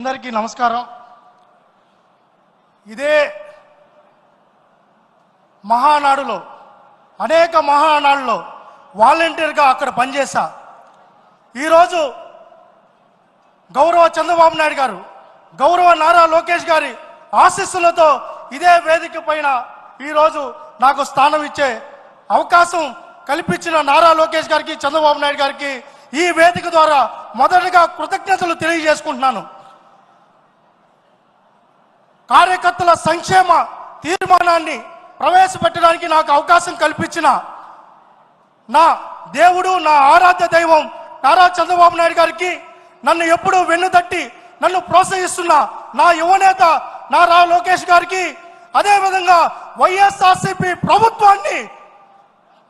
అందరికీ నమస్కారం. ఇదే మహానాడులో అనేక మహానాడులో వాలంటీర్గా అక్కడ పనిచేశా. ఈరోజు గౌరవ చంద్రబాబు నాయుడు గారు, గౌరవ నారా లోకేష్ గారి ఆశీస్సులతో ఇదే వేదిక పైన ఈరోజు నాకు స్థానం ఇచ్చే అవకాశం కల్పించిన నారా లోకేష్ గారికి, చంద్రబాబు నాయుడు గారికి ఈ వేదిక ద్వారా మొదటగా కృతజ్ఞతలు తెలియజేసుకుంటున్నాను. కార్యకర్తల సంక్షేమ తీర్మానాన్ని ప్రవేశపెట్టడానికి నాకు అవకాశం కల్పించిన నా దేవుడు, నా ఆరాధ్య దైవం నారా చంద్రబాబు నాయుడు గారికి, నన్ను ఎప్పుడూ వెన్నుతట్టి నన్ను ప్రోత్సహిస్తున్న నా యువనేత నారా లోకేష్ గారికి, అదేవిధంగా వైఎస్ఆర్సీపీ ప్రభుత్వాన్ని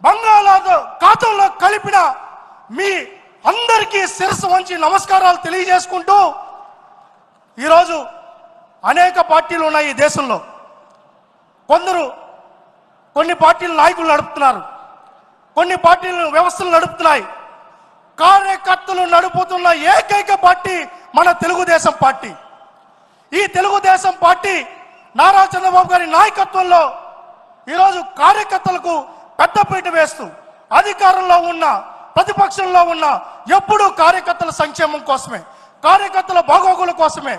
బంగాళాఖాతంలో కలిపిన మీ అందరికీ శిరస్సు వంచి నమస్కారాలు తెలియజేసుకుంటూ, ఈరోజు అనేక పార్టీలు ఉన్నాయి ఈ దేశంలో. కొన్ని పార్టీలు నాయకులు నడుపుతున్నారు, కొన్ని పార్టీలు వ్యవస్థలు నడుపుతున్నాయి. కార్యకర్తలు నడుపుతున్న ఏకైక పార్టీ మన తెలుగుదేశం పార్టీ. ఈ తెలుగుదేశం పార్టీ నారా చంద్రబాబు గారి నాయకత్వంలో ఈరోజు కార్యకర్తలకు పెద్దపీట వేస్తూ అధికారంలో ఉన్న, ప్రతిపక్షంలో ఉన్న ఎప్పుడూ కార్యకర్తల సంక్షేమం కోసమే, కార్యకర్తల బాగోగుల కోసమే,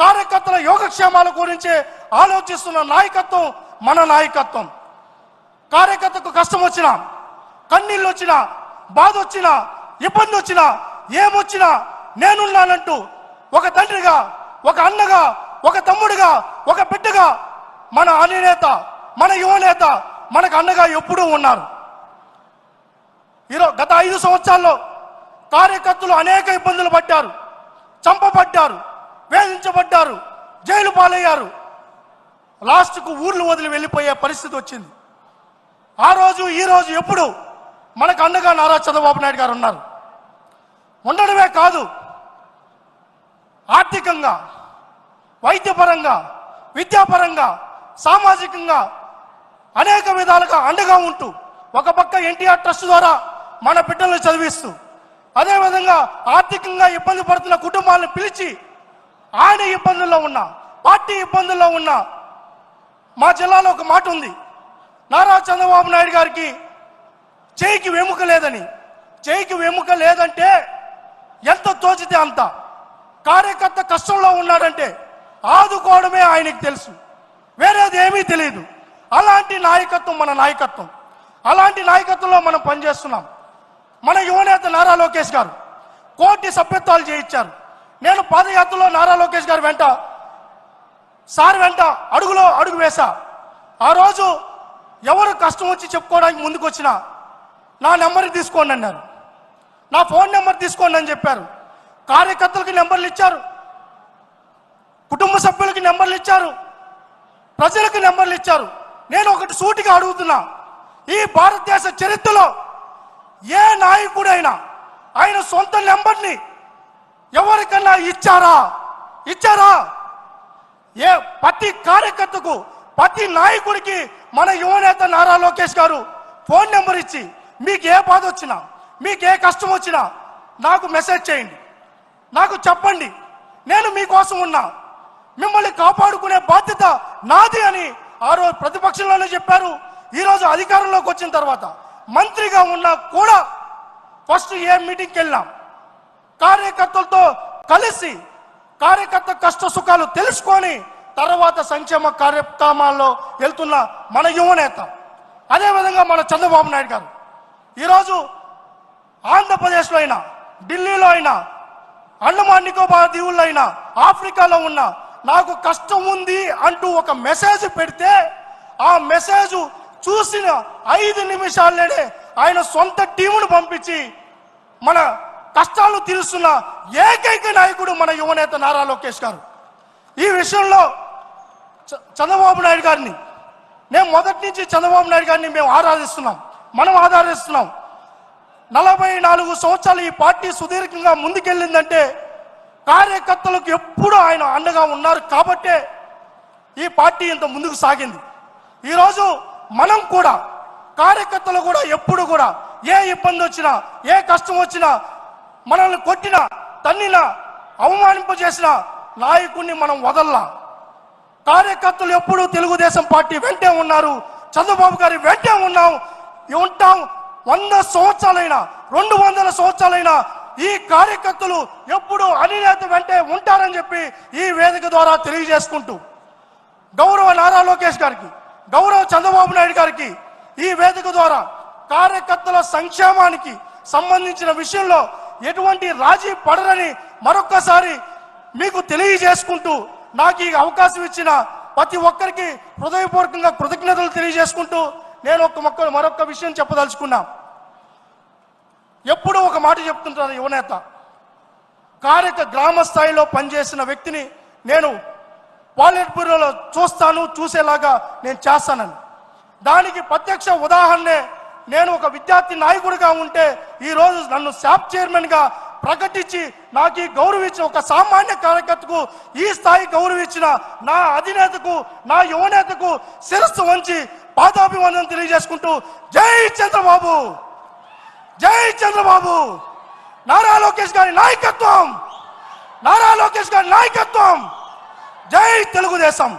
కార్యకర్తల యోగక్షేమాల గురించి ఆలోచిస్తున్న నాయకత్వం మన నాయకత్వం. కార్యకర్తకు కష్టం వచ్చినా, కన్నీళ్ళు వచ్చినా, బాధ వచ్చినా, ఇబ్బంది వచ్చినా, ఏమొచ్చినా నేనున్నానంటూ ఒక తండ్రిగా, ఒక అన్నగా, ఒక తమ్ముడిగా, ఒక బిడ్డగా మన అధినేత, మన యువనేత మనకు అన్నగా ఎప్పుడూ ఉన్నారు. గత 5 సంవత్సరాల్లో కార్యకర్తలు అనేక ఇబ్బందులు పడ్డారు, చంపబడ్డారు, వేధించబడ్డారు, జైలు పాలయ్యారు, లాస్ట్కు ఊర్లు వదిలి వెళ్ళిపోయే పరిస్థితి వచ్చింది. ఆ రోజు ఈ రోజు ఎప్పుడు మనకు అండగా నారా చంద్రబాబు నాయుడు గారు ఉన్నారు. ఉండడమే కాదు, ఆర్థికంగా, వైద్యపరంగా, విద్యాపరంగా, సామాజికంగా అనేక విధాలుగా అండగా ఉంటూ, ఒక పక్క ఎన్టీఆర్ ట్రస్ట్ ద్వారా మన బిడ్డలను చదివిస్తూ, అదేవిధంగా ఆర్థికంగా ఇబ్బంది పడుతున్న కుటుంబాలను పిలిచి, ఆయన ఇబ్బందుల్లో ఉన్నా, పార్టీ ఇబ్బందుల్లో ఉన్నా, మా జిల్లాలో ఒక మాట ఉంది, నారా చంద్రబాబు నాయుడు గారికి చేయికి వెముక లేదని. చేయికి వెముక లేదంటే ఎంత తోచితే అంత. కార్యకర్త కష్టంలో ఉన్నాడంటే ఆదుకోవడమే ఆయనకి తెలుసు, వేరేది ఏమీ తెలియదు. అలాంటి నాయకత్వం మన నాయకత్వం. అలాంటి నాయకత్వంలో మనం పనిచేస్తున్నాం. మన యువనేత నారా లోకేష్ గారు కోటి సభ్యత్వాలు చేయించారు. నేను పాదయాత్రలో నారా లోకేష్ గారు వెంట, సార్ వెంట అడుగులో అడుగు వేశా. ఆ రోజు ఎవరు కష్టం వచ్చి చెప్పుకోవడానికి ముందుకు వచ్చినా నా నెంబర్ తీసుకోండి అన్నారు, నా ఫోన్ నెంబర్ తీసుకోండి అని చెప్పారు. కార్యకర్తలకి నెంబర్లు ఇచ్చారు, కుటుంబ సభ్యులకి నెంబర్లు ఇచ్చారు, ప్రజలకు నెంబర్లు ఇచ్చారు. నేను ఒకటి సూటిగా అడుగుతున్నా, ఈ భారతదేశ చరిత్రలో ఏ నాయకుడైనా ఆయన సొంత నెంబర్ని ఎవరికన్నా ఇచ్చారా? ప్రతి కార్యకర్తకు, ప్రతి నాయకుడికి మన యువనేత నారా లోకేష్ గారు ఫోన్ నెంబర్ ఇచ్చి, మీకు ఏ బాధ వచ్చినా, మీకు ఏ కష్టం వచ్చినా నాకు మెసేజ్ చేయండి, నాకు చెప్పండి, నేను మీకోసం ఉన్నా, మిమ్మల్ని కాపాడుకునే బాధ్యత నాది అని ఆ రోజు ప్రతిపక్షంలోనే చెప్పారు. ఈరోజు అధికారంలోకి వచ్చిన తర్వాత మంత్రిగా ఉన్నా కూడా ఫస్ట్ ఏ మీటింగ్కి వెళ్ళాం, కార్యకర్తలతో కలిసి కార్యకర్త కష్ట సుఖాలు తెలుసుకొని తర్వాత సంక్షేమ కార్యక్రమాల్లో వెళ్తున్న మన యువనేత, అదేవిధంగా మన చంద్రబాబు నాయుడు గారు ఈరోజు ఆంధ్రప్రదేశ్లో అయినా, ఢిల్లీలో అయినా, అండమాన్ నికోబార్ దీవుల్లో అయినా, ఆఫ్రికాలో ఉన్నా నాకు కష్టం ఉంది అంటూ ఒక మెసేజ్ పెడితే ఆ మెసేజ్ చూసిన 5 నిమిషాల్లోనే ఆయన సొంత టీమును పంపించి మన కష్టాలను తీరుస్తున్న ఏకైక నాయకుడు మన యువనేత నారా లోకేష్ గారు. ఈ విషయంలో చంద్రబాబు నాయుడు గారిని, నేను మొదటి నుంచి చంద్రబాబు నాయుడు గారిని మనం ఆదరిస్తున్నాం. 44 సంవత్సరాలు ఈ పార్టీ సుదీర్ఘంగా ముందుకెళ్ళిందంటే కార్యకర్తలకు ఎప్పుడూ ఆయన అండగా ఉన్నారు కాబట్టే ఈ పార్టీ ఇంత ముందుకు సాగింది. ఈరోజు మనం కూడా, కార్యకర్తలు కూడా ఎప్పుడు కూడా ఏ ఇబ్బంది వచ్చినా, ఏ కష్టం వచ్చినా, మనల్ని కొట్టినా, తన్నినా, అవమానింపజేసిన నాయకుడిని మనం వదల్లా. కార్యకర్తలు ఎప్పుడూ తెలుగుదేశం పార్టీ వెంటే ఉన్నారు, చంద్రబాబు గారి వెంటే ఉంటాం. 100 సంవత్సరాలైనా 200 సంవత్సరాలైనా ఈ కార్యకర్తలు ఎప్పుడు అధినేత వెంటే ఉంటారని చెప్పి ఈ వేదిక ద్వారా తెలియజేసుకుంటూ, గౌరవ నారా లోకేష్ గారికి, గౌరవ చంద్రబాబు నాయుడు గారికి ఈ వేదిక ద్వారా కార్యకర్తల సంక్షేమానికి సంబంధించిన విషయంలో ఎటువంటి రాజీ పడరని మరొక్కసారి మీకు తెలియజేసుకుంటూ, నాకు ఈ అవకాశం ఇచ్చిన ప్రతి ఒక్కరికి హృదయపూర్వకంగా కృతజ్ఞతలు తెలియజేసుకుంటూ నేను మరొక విషయం చెప్పదలుచుకున్నా. ఎప్పుడూ ఒక మాట చెప్తుంటారు యువనేత, గ్రామ స్థాయిలో పనిచేసిన వ్యక్తిని నేను పాలిట్ బ్యూరోలో చూసేలాగా నేను చేస్తానని. దానికి ప్రత్యక్ష ఉదాహరణే నేను ఒక విద్యార్థి నాయకుడిగా ఉంటే ఈరోజు నన్ను శాప్ చైర్మన్గా ప్రకటించి నాకు ఈ గౌరవించిన ఒక సామాన్య కార్యకర్తకు ఈ స్థాయి గౌరవించిన నా అధినేతకు, నా యువనేతకు శిరస్సు వంచి పాదాభివందనం తెలియజేసుకుంటూ జై చంద్రబాబు, జై చంద్రబాబు, నారా లోకేష్ గారి నాయకత్వం, నారా లోకేష్ గారి నాయకత్వం, జై తెలుగుదేశం.